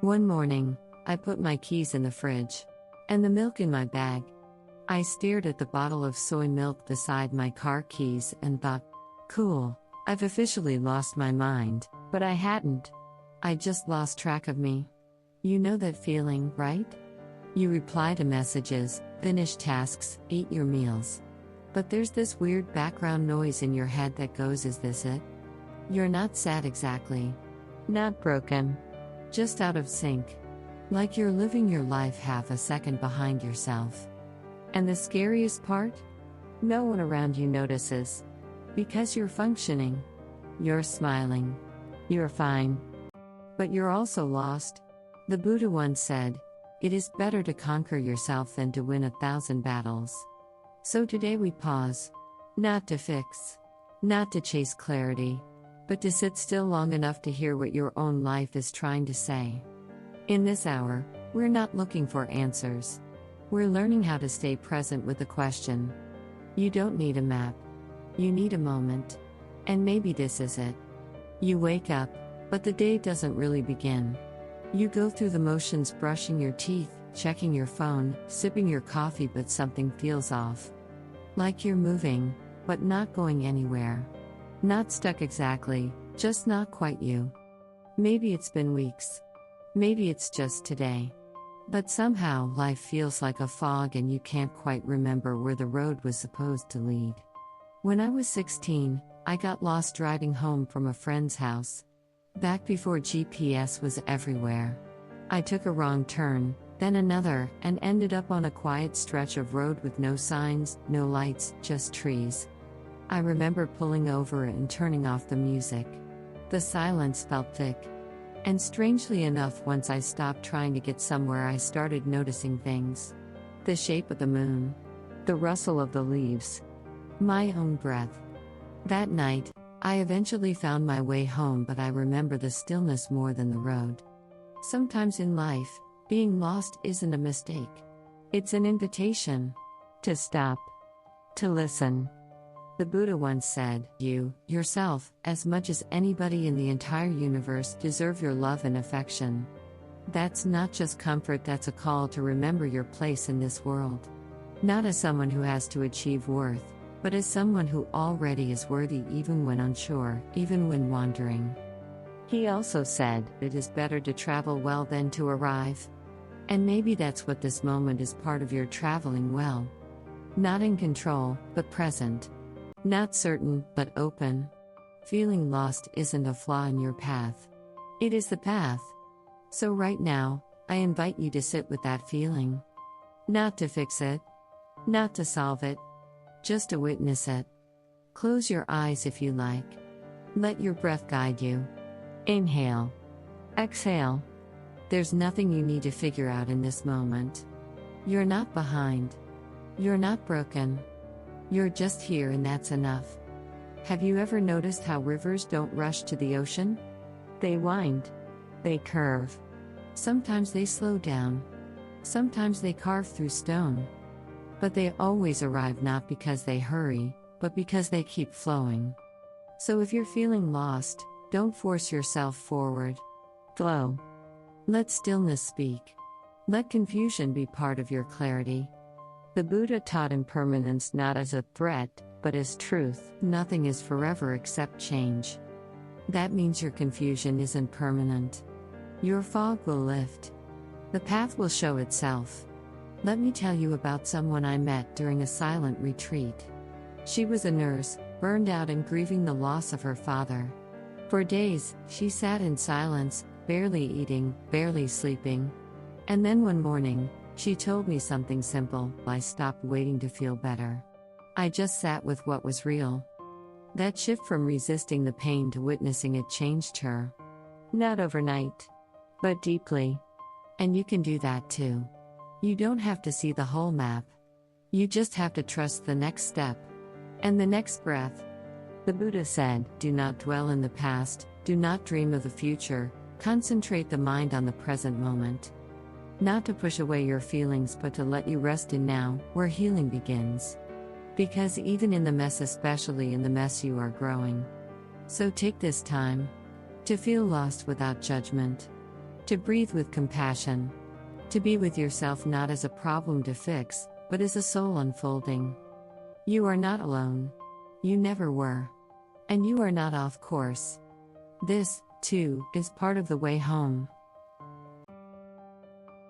One morning, I put my keys in the fridge and the milk in my bag. I stared at the bottle of soy milk beside my car keys and thought, cool, I've officially lost my mind, but I hadn't. I just lost track of me. You know that feeling, right? You reply to messages, finish tasks, eat your meals. But there's this weird background noise in your head that goes, is this it? You're not sad exactly. Not broken. Just out of sync. Like you're living your life half a second behind yourself. And the scariest part? No one around you notices. Because you're functioning. You're smiling. You're fine. But you're also lost. The Buddha once said, "It is better to conquer yourself than to win 1,000 battles." So today we pause. Not to fix. Not to chase clarity. But to sit still long enough to hear what your own life is trying to say. In this hour, we're not looking for answers. We're learning how to stay present with the question. You don't need a map. You need a moment. And maybe this is it. You wake up, but the day doesn't really begin. You go through the motions, brushing your teeth, checking your phone, sipping your coffee, but something feels off. Like you're moving, but not going anywhere. Not stuck exactly, just not quite you. Maybe it's been weeks. Maybe it's just today. But somehow life feels like a fog and you can't quite remember where the road was supposed to lead. When I was 16, I got lost driving home from a friend's house. Back before GPS was everywhere. I took a wrong turn, then another, and ended up on a quiet stretch of road with no signs, no lights, just trees. I remember pulling over and turning off the music. The silence felt thick. And strangely enough, once I stopped trying to get somewhere, I started noticing things. The shape of the moon. The rustle of the leaves. My own breath. That night, I eventually found my way home, but I remember the stillness more than the road. Sometimes in life, being lost isn't a mistake. It's an invitation. To stop. To listen. The Buddha once said, "You, yourself, as much as anybody in the entire universe, deserve your love and affection." That's not just comfort, that's a call to remember your place in this world. Not as someone who has to achieve worth, but as someone who already is worthy, even when unsure, even when wandering. He also said, "It is better to travel well than to arrive." And maybe that's what this moment is, part of your traveling well. Not in control, but present. Not certain, but open. Feeling lost isn't a flaw in your path. It is the path. So right now, I invite you to sit with that feeling. Not to fix it. Not to solve it. Just to witness it. Close your eyes if you like. Let your breath guide you. Inhale. Exhale. There's nothing you need to figure out in this moment. You're not behind. You're not broken. You're just here, and that's enough. Have you ever noticed how rivers don't rush to the ocean? They wind. They curve. Sometimes they slow down. Sometimes they carve through stone. But they always arrive, not because they hurry, but because they keep flowing. So if you're feeling lost, don't force yourself forward. Flow. Let stillness speak. Let confusion be part of your clarity. The Buddha taught impermanence not as a threat, but as truth. Nothing is forever except change. That means your confusion isn't permanent. Your fog will lift. The path will show itself. Let me tell you about someone I met during a silent retreat. She was a nurse, burned out and grieving the loss of her father. For days, she sat in silence, barely eating, barely sleeping. And then one morning, she told me something simple. I stopped waiting to feel better. I just sat with what was real. That shift from resisting the pain to witnessing it changed her. Not overnight, but deeply. And you can do that too. You don't have to see the whole map. You just have to trust the next step. And the next breath. The Buddha said, "Do not dwell in the past, do not dream of the future, concentrate the mind on the present moment." Not to push away your feelings, but to let you rest in now, where healing begins. Because even in the mess, especially in the mess, you are growing. So take this time to feel lost without judgment. To breathe with compassion. To be with yourself not as a problem to fix, but as a soul unfolding. You are not alone. You never were. And you are not off course. This, too, is part of the way home.